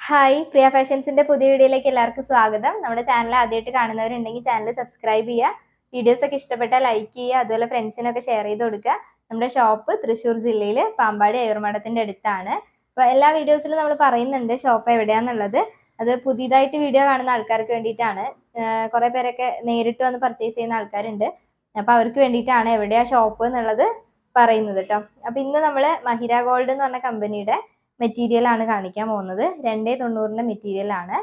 Hi, പ്രിയ ഫാഷൻസിന്റെ പുതിയ വീഡിയോയിലേക്ക് എല്ലാവർക്കും സ്വാഗതം. നമ്മുടെ ചാനൽ ആദ്യമായിട്ട് കാണുന്നവരുണ്ടെങ്കിൽ ചാനൽ സബ്സ്ക്രൈബ് ചെയ്യുക. വീഡിയോസ് ഒക്കെ ഇഷ്ടപ്പെട്ടാൽ ലൈക്ക് ചെയ്യുക, അതുപോലെ ഫ്രണ്ട്സിനൊക്കെ ഷെയർ ചെയ്ത് കൊടുക്കുക. നമ്മുടെ ഷോപ്പ് തൃശ്ശൂർ ജില്ലയിൽ പാമ്പാടി അയ്യർമഠത്തിന്റെ അടുത്താണ്. അപ്പോൾ എല്ലാ വീഡിയോസിലും നമ്മൾ പറയുന്നുണ്ട് ഷോപ്പ് എവിടെയാണെന്നുള്ളത്. അത് പുതിയതായിട്ട് വീഡിയോ കാണുന്ന ആൾക്കാർക്ക് വേണ്ടിയിട്ടാണ്. കുറേ പേരൊക്കെ നേരിട്ട് വന്ന് പർച്ചേസ് ചെയ്യുന്ന ആൾക്കാരുണ്ട്. അപ്പോൾ അവർക്ക് വേണ്ടിയിട്ടാണ് എവിടെയാ ഷോപ്പ് എന്നുള്ളത് പറയുന്നത് കേട്ടോ. അപ്പോൾ ഇന്ന് നമ്മൾ മഹിര ഗോൾഡ് എന്ന് പറഞ്ഞ കമ്പനിയുടെ മെറ്റീരിയൽ ആണ് കാണിക്കാൻ പോകുന്നത്. 290 മെറ്റീരിയൽ ആണ്.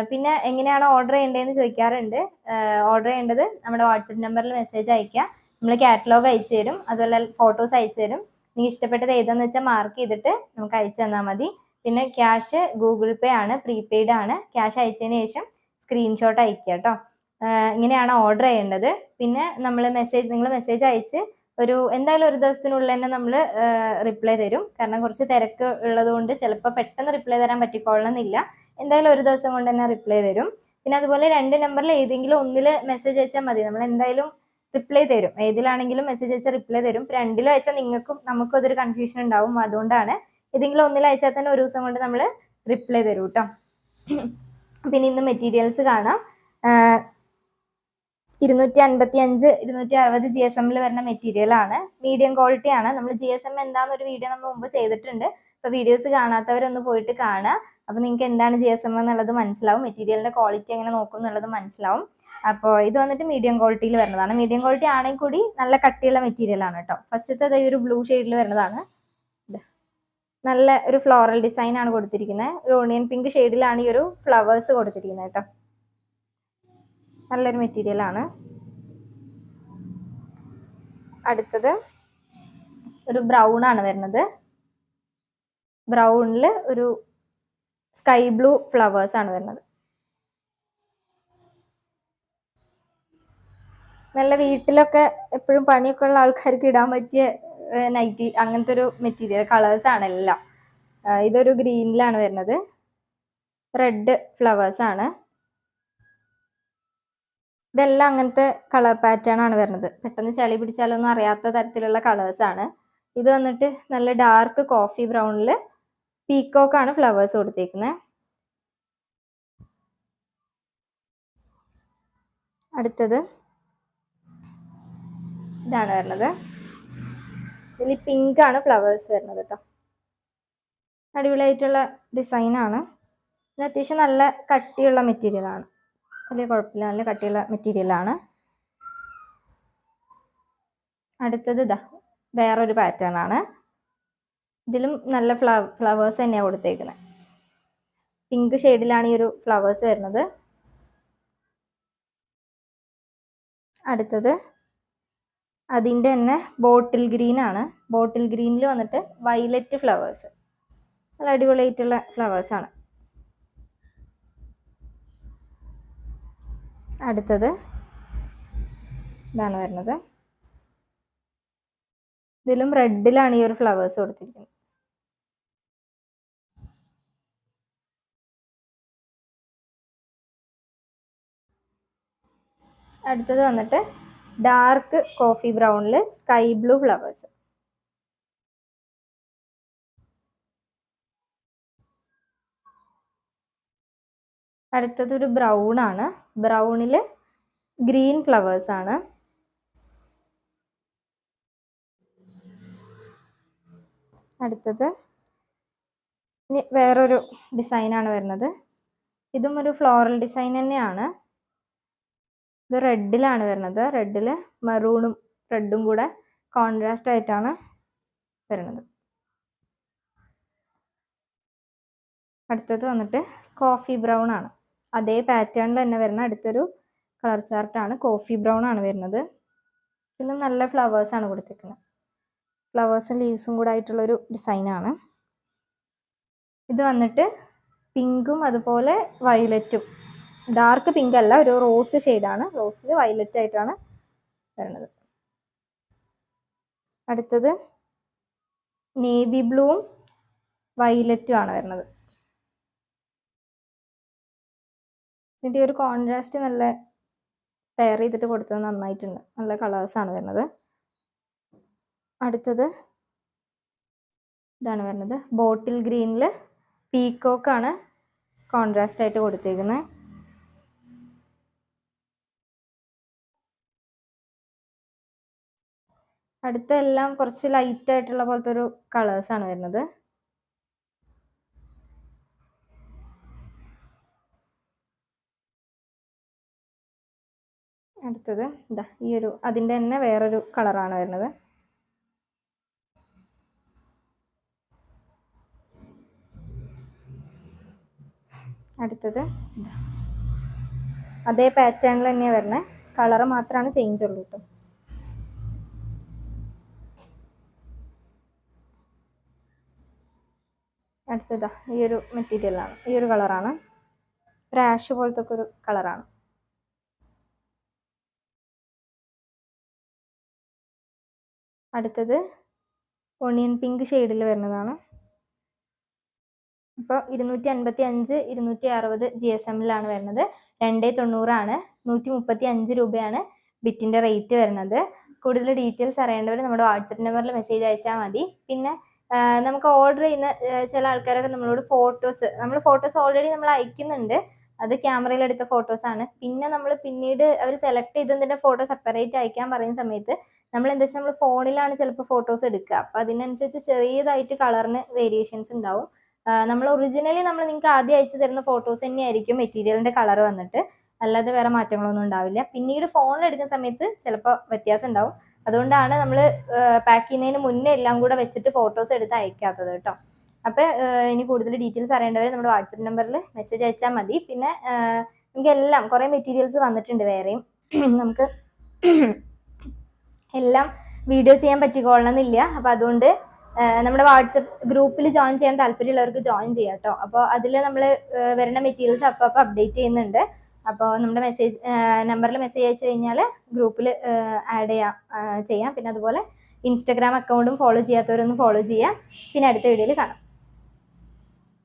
പിന്നെ എങ്ങനെയാണ് ഓർഡർ ചെയ്യേണ്ടതെന്ന് ചോദിക്കാറുണ്ട്. ഓർഡർ ചെയ്യേണ്ടത് നമ്മുടെ വാട്സപ്പ് നമ്പറിൽ മെസ്സേജ് അയക്കുക. നമ്മൾ കാറ്റലോഗ് അയച്ചു തരും, അതുപോലെ ഫോട്ടോസ് അയച്ചു തരും. നിങ്ങൾക്ക് ഇഷ്ടപ്പെട്ടത് ഏതാണെന്ന് വെച്ചാൽ മാർക്ക് ചെയ്തിട്ട് നമുക്ക് അയച്ചു തന്നാൽ മതി. പിന്നെ ക്യാഷ് ഗൂഗിൾ പേ ആണ്, പ്രീപെയ്ഡ് ആണ്. ക്യാഷ് അയച്ചതിന് ശേഷം സ്ക്രീൻഷോട്ട് അയക്കുക കേട്ടോ. ഇങ്ങനെയാണ് ഓർഡർ ചെയ്യേണ്ടത്. പിന്നെ നിങ്ങൾ മെസ്സേജ് അയച്ച് എന്തായാലും ഒരു ദിവസത്തിനുള്ളിൽ തന്നെ നമ്മൾ റിപ്ലൈ തരും. കാരണം കുറച്ച് തിരക്ക് ഉള്ളത് കൊണ്ട് ചിലപ്പോൾ പെട്ടെന്ന് റിപ്ലൈ തരാൻ പറ്റിക്കൊള്ളണമെന്നില്ല. എന്തായാലും ഒരു ദിവസം കൊണ്ട് തന്നെ റിപ്ലൈ തരും. പിന്നെ അതുപോലെ 2 നമ്പറിൽ ഏതെങ്കിലും ഒന്നിൽ മെസ്സേജ് അയച്ചാൽ മതി, നമ്മൾ എന്തായാലും റിപ്ലൈ തരും. ഏതിലാണെങ്കിലും മെസ്സേജ് അയച്ചാൽ റിപ്ലൈ തരും. 2 അയച്ചാൽ നമുക്കും അതൊരു കൺഫ്യൂഷൻ ഉണ്ടാവും. അതുകൊണ്ടാണ് ഏതെങ്കിലും ഒന്നിൽ അയച്ചാൽ തന്നെ ഒരു ദിവസം കൊണ്ട് നമ്മൾ റിപ്ലൈ തരും കേട്ടോ. പിന്നെ ഇന്ന് മെറ്റീരിയൽസ് കാണാം. 255 260 GSM വരുന്ന മെറ്റീരിയൽ ആണ്. മീഡിയം ക്വാളിറ്റി ആണ്. നമ്മൾ GSM എന്താണെന്നൊരു വീഡിയോ നമ്മൾ മുമ്പ് ചെയ്തിട്ടുണ്ട്. അപ്പോൾ വീഡിയോസ് കാണാത്തവരൊന്ന് പോയിട്ട് കാണുക. അപ്പോൾ നിങ്ങൾക്ക് എന്താണ് GSM എന്നുള്ളത് മനസ്സിലാവും. മെറ്റീരിയലിന്റെ ക്വാളിറ്റി എങ്ങനെ നോക്കും എന്നുള്ളത് മനസ്സിലാവും. അപ്പോൾ ഇത് വന്നിട്ട് മീഡിയം ക്വാളിറ്റിയിൽ വരുന്നതാണ്. മീഡിയം ക്വാളിറ്റി ആണെങ്കിൽ കൂടി നല്ല കട്ടിയുള്ള മെറ്റീരിയൽ ആണ് കേട്ടോ. ഫസ്റ്റത്തെ ഒരു ബ്ലൂ ഷെയ്ഡിൽ വരുന്നതാണ്. നല്ല ഒരു ഫ്ലോറൽ ഡിസൈൻ ആണ് കൊടുത്തിരിക്കുന്നത്. ഒരു ഓണിയൻ പിങ്ക് ഷെയ്ഡിലാണ് ഈ ഒരു ഫ്ലവേഴ്സ് കൊടുത്തിരിക്കുന്നത് കേട്ടോ. നല്ലൊരു മെറ്റീരിയൽ ആണ്. അടുത്തത് ഒരു ബ്രൗൺ ആണ് വരുന്നത്. ബ്രൗണിൽ ഒരു സ്കൈ ബ്ലൂ ഫ്ലവേഴ്സ് ആണ് വരുന്നത്. നല്ല വീട്ടിലൊക്കെ എപ്പോഴും പണിയൊക്കെ ഉള്ള ആൾക്കാർക്ക് ഇടാൻ പറ്റിയ നൈറ്റി, അങ്ങനത്തെ ഒരു മെറ്റീരിയൽ കളേഴ്സ് ആണ് എല്ലാം. ഇതൊരു ഗ്രീനിലാണ് വരുന്നത്. റെഡ് ഫ്ലവേഴ്സ് ആണ്. ഇതെല്ലാം അങ്ങനത്തെ കളർ പാറ്റേൺ ആണ് വരുന്നത്. പെട്ടെന്ന് ചളി പിടിച്ചാലൊന്നും അറിയാത്ത തരത്തിലുള്ള കളേഴ്സ് ആണ്. ഇത് വന്നിട്ട് നല്ല ഡാർക്ക് കോഫി ബ്രൗണിൽ പീക്കോക്ക് ആണ് ഫ്ലവേഴ്സ് കൊടുത്തേക്കുന്നത്. അടുത്തത് ഇതാണ് വരുന്നത്. ഇതിൽ പിങ്ക് ആണ് ഫ്ലവേഴ്സ് വരുന്നത് കേട്ടോ. അടിപൊളിയായിട്ടുള്ള ഡിസൈനാണ്. ഇത് അത്യാവശ്യം നല്ല കട്ടിയുള്ള മെറ്റീരിയലാണ്. വലിയ കുഴപ്പമില്ല, നല്ല കട്ടിയുള്ള മെറ്റീരിയലാണ്. അടുത്തത് ഇതാ വേറൊരു പാറ്റേൺ ആണ്. ഇതിലും നല്ല ഫ്ലവേഴ്സ് തന്നെയാണ് കൊടുത്തേക്കുന്നത്. പിങ്ക് ഷെയ്ഡിലാണ് ഈ ഒരു ഫ്ലവേഴ്സ് വരുന്നത്. അടുത്തത് അതിൻ്റെ തന്നെ ബോട്ടിൽ ഗ്രീൻ ആണ്. ബോട്ടിൽ ഗ്രീനിൽ വന്നിട്ട് വയലറ്റ് ഫ്ലവേഴ്സ്. നല്ല അടിപൊളിയായിട്ടുള്ള ഫ്ലവേഴ്സ് ആണ്. അടുത്തത് ഇതാണ് വരുന്നത്. ഇതിലും റെഡിലാണ് ഈ ഒരു ഫ്ലവേഴ്സ് കൊടുത്തിരിക്കുന്നത്. അടുത്തത് വന്നിട്ട് ഡാർക്ക് കോഫി ബ്രൗണിൽ സ്കൈ ബ്ലൂ ഫ്ലവേഴ്സ്. അടുത്തത് ഒരു ബ്രൗൺ ആണ്. ബ്രൗണിൽ ഗ്രീൻ ഫ്ലവേഴ്സ് ആണ്. അടുത്തത് ഇനി വേറൊരു ഡിസൈനാണ് വരുന്നത്. ഇതും ഒരു ഫ്ലോറൽ ഡിസൈൻ തന്നെയാണ്. ഇത് റെഡിലാണ് വരുന്നത്. റെഡിൽ മെറൂണും റെഡും കൂടെ കോൺട്രാസ്റ്റ് ആയിട്ടാണ് വരുന്നത്. അടുത്തത് വന്നിട്ട് കോഫി ബ്രൗൺ ആണ്. അതേ പാറ്റേണിൽ തന്നെ വരുന്ന അടുത്തൊരു കളർ ചാർട്ടാണ്. കോഫി ബ്രൗൺ ആണ് വരുന്നത്. ഇതിലും നല്ല ഫ്ലവേഴ്സ് ആണ് കൊടുത്തിരിക്കുന്നത്. ഫ്ലവേഴ്സും ലീവ്സും കൂടെ ആയിട്ടുള്ളൊരു ഡിസൈനാണ്. ഇത് വന്നിട്ട് പിങ്കും അതുപോലെ വയലറ്റും, ഡാർക്ക് പിങ്ക് അല്ല, ഒരു റോസ് ഷെയ്ഡാണ്. റോസിൽ വയലറ്റ് ആയിട്ടാണ് വരുന്നത്. അടുത്തത് നേവി ബ്ലൂവും വയലറ്റും ആണ് വരുന്നത്. ഇതിൻ്റെ ഒരു കോൺട്രാസ്റ്റ് നല്ല പെയർ ചെയ്തിട്ട് കൊടുത്തത് നന്നായിട്ടുണ്ട്. നല്ല കളേഴ്സാണ് വരുന്നത്. അടുത്തത് ഇതാണ് വരുന്നത്. ബോട്ടിൽ ഗ്രീനിൽ പീക്കോക്കാണ് കോൺട്രാസ്റ്റ് ആയിട്ട് കൊടുത്തേക്കുന്നത്. അടുത്ത എല്ലാം കുറച്ച് ലൈറ്റ് ആയിട്ടുള്ള പോലത്തെ ഒരു കളേഴ്സാണ് വരുന്നത്. അടുത്തത് ഇതാ ഈ ഒരു അതിൻ്റെ തന്നെ വേറൊരു കളറാണ് വരുന്നത്. അടുത്തത് അതേ പാറ്റേണിൽ തന്നെയാണ് വരുന്നത്, കളറ് മാത്രമാണ് ചേഞ്ച് ഉള്ളൂ കേട്ടോ. അടുത്തതാ ഈ ഒരു മെറ്റീരിയലാണ്, ഈ ഒരു കളറാണ്, ഒരു ആഷ് പോലത്തെ ഒരു കളറാണ്. അടുത്തത് ഒണിയൻ പിങ്ക് ഷെയ്ഡിൽ വരുന്നതാണ്. ഇപ്പോൾ 255 260 GSM-ലാണ് വരുന്നത്. 290 135 രൂപയാണ് ബിറ്റിൻ്റെ റേറ്റ് വരുന്നത്. കൂടുതൽ ഡീറ്റെയിൽസ് അറിയേണ്ടവർ നമ്മുടെ വാട്സപ്പ് നമ്പറിൽ മെസ്സേജ് അയച്ചാൽ മതി. പിന്നെ നമുക്ക് ഓർഡർ ചെയ്യുന്ന ചില ആൾക്കാരൊക്കെ നമ്മളോട് നമ്മൾ ഫോട്ടോസ് ഓൾറെഡി നമ്മൾ അയക്കുന്നുണ്ട്, അത് ക്യാമറയിൽ എടുത്ത ഫോട്ടോസാണ്. പിന്നെ നമ്മൾ പിന്നീട് അവർ സെലക്ട് ചെയ്തതിൻ്റെ ഫോട്ടോ സെപ്പറേറ്റ് അയക്കാൻ പറയുന്ന സമയത്ത് നമ്മൾ എന്താ വെച്ചാൽ നമ്മൾ ഫോണിലാണ് ചിലപ്പോൾ ഫോട്ടോസ് എടുക്കുക, അപ്പോൾ അതിനനുസരിച്ച് ചെറിയതായിട്ട് കളറിന് വേരിയേഷൻസ് ഉണ്ടാവും. നമ്മൾ ഒറിജിനലി നമ്മൾ നിങ്ങൾക്ക് ആദ്യം അയച്ചു തരുന്ന ഫോട്ടോസ് തന്നെയായിരിക്കും മെറ്റീരിയലിൻ്റെ കളർ വന്നിട്ട്, അല്ലാതെ വേറെ മാറ്റങ്ങളൊന്നും ഉണ്ടാവില്ല. പിന്നീട് ഫോണിൽ എടുക്കുന്ന സമയത്ത് ചിലപ്പോൾ വ്യത്യാസം ഉണ്ടാവും. അതുകൊണ്ടാണ് നമ്മൾ പാക്ക് ചെയ്യുന്നതിന് മുന്നേ എല്ലാം കൂടെ വെച്ചിട്ട് ഫോട്ടോസ് എടുത്ത് അയക്കാത്തത് കേട്ടോ. അപ്പോൾ ഇനി കൂടുതൽ ഡീറ്റെയിൽസ് അറിയേണ്ടവർ നമ്മുടെ വാട്സപ്പ് നമ്പറിൽ മെസ്സേജ് അയച്ചാൽ മതി. പിന്നെ നമുക്ക് എല്ലാം കുറേ മെറ്റീരിയൽസ് വന്നിട്ടുണ്ട് വേറെയും. നമുക്ക് എല്ലാം വീഡിയോ ചെയ്യാൻ പറ്റിക്കൊള്ളണമെന്നില്ല. അപ്പോൾ അതുകൊണ്ട് നമ്മുടെ വാട്സപ്പ് ഗ്രൂപ്പിൽ ജോയിൻ ചെയ്യാൻ താല്പര്യമുള്ളവർക്ക് ജോയിൻ ചെയ്യാം കേട്ടോ. അപ്പോൾ അതിൽ നമ്മൾ വരുന്ന മെറ്റീരിയൽസ് അപ്പോൾ അപ്ഡേറ്റ് ചെയ്യുന്നുണ്ട്. അപ്പോൾ നമ്മുടെ നമ്പറിൽ മെസ്സേജ് അയച്ചു കഴിഞ്ഞാൽ ഗ്രൂപ്പിൽ ആഡ് ചെയ്യാം. പിന്നെ അതുപോലെ ഇൻസ്റ്റാഗ്രാം അക്കൗണ്ടും ഫോളോ ചെയ്യാത്തവരൊന്ന് ഫോളോ ചെയ്യാം. പിന്നെ അടുത്ത വീഡിയോയിൽ കാണാം.